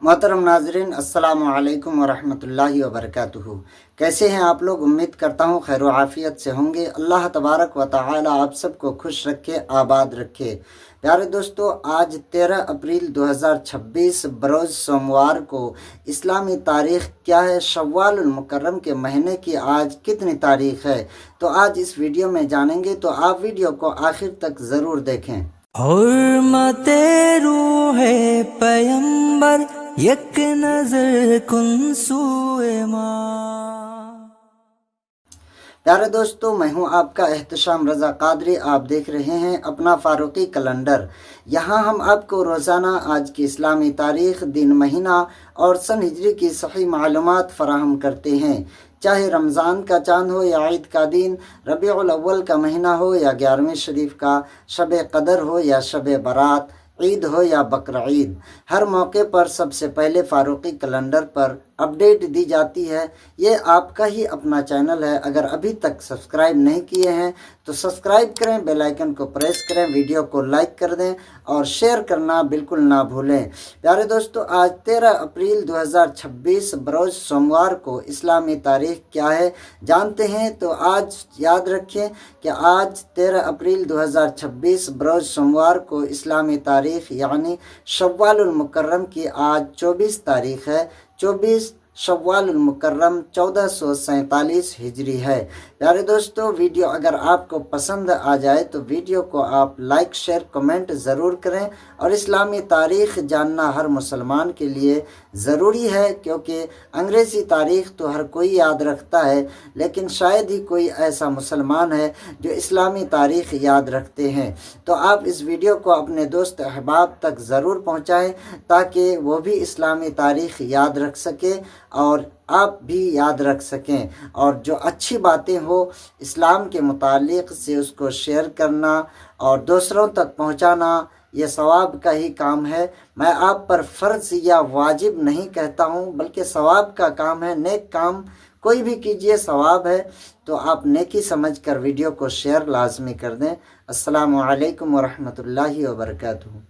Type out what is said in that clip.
मोहतरम नाजरीन, अस्सलामु अलैकुम वरहमतुल्लाहि वबरकातुहू। कैसे हैं आप लोग? उम्मीद करता हूँ खैर आफ़ियत से होंगे। अल्लाह तबारक व तआला आप सबको खुश रखे, आबाद रखे। प्यारे दोस्तों, आज 13 अप्रैल 2026 बरोज़ सोमवार को इस्लामी तारीख़ क्या है, शव्वाल मुकर्रम के महीने की आज कितनी तारीख़ है, तो आज इस वीडियो में जानेंगे। तो आप वीडियो को आखिर तक ज़रूर देखें। हुर्मते रूहे पैगंबर एक नजर कुन सूए माँ। प्यारे दोस्तों, मैं हूं आपका एहतशाम रज़ा कादरी। आप देख रहे हैं अपना फ़ारूक़ी कैलेंडर। यहाँ हम आपको रोज़ाना आज की इस्लामी तारीख़, दिन, महीना और सन हिजरी की सही मालूमात फ़राहम करते हैं। चाहे रमज़ान का चाँद हो या ईद का दिन, रबीउल अव्वल का महीना हो या 11वीं शरीफ का शब कदर हो या शब बारात, ईद हो या बकर ईद, हर मौके पर सबसे पहले फ़ारूक़ी कैलेंडर पर अपडेट दी जाती है। ये आपका ही अपना चैनल है। अगर अभी तक सब्सक्राइब नहीं किए हैं तो सब्सक्राइब करें, बेल आइकन को प्रेस करें, वीडियो को लाइक कर दें और शेयर करना बिल्कुल ना भूलें। प्यारे दोस्तों, आज 13 अप्रैल 2026 बरोज़ सोमवार को इस्लामी तारीख़ क्या है जानते हैं। तो आज याद रखें कि आज 13 अप्रैल 2026 बरोज़ सोमवार को इस्लामी तारीख़ यानी शव्वाल मुकर्रम की आज 24 तारीख़ है। 24 शव्वाल मुकर्रम 1447 हिजरी है। प्यारे दोस्तों, वीडियो अगर आपको पसंद आ जाए तो वीडियो को आप लाइक, शेयर, कमेंट ज़रूर करें। और इस्लामी तारीख़ जानना हर मुसलमान के लिए ज़रूरी है, क्योंकि अंग्रेज़ी तारीख़ तो हर कोई याद रखता है, लेकिन शायद ही कोई ऐसा मुसलमान है जो इस्लामी तारीख़ याद रखते हैं। तो आप इस वीडियो को अपने दोस्त अहबाब तक ज़रूर पहुँचाएँ ताकि वो भी इस्लामी तारीख़ याद रख सके और आप भी याद रख सकें। और जो अच्छी बातें हो इस्लाम के मुतालिक से उसको शेयर करना और दूसरों तक पहुंचाना, ये सवाब का ही काम है। मैं आप पर फ़र्ज़ या वाजिब नहीं कहता हूं, बल्कि सवाब का काम है। नेक काम कोई भी कीजिए, सवाब है। तो आप नेकी समझकर वीडियो को शेयर लाजमी कर दें। अस्सलामु अलैकुम वरहमतुल्लाहि वबरकातुहू।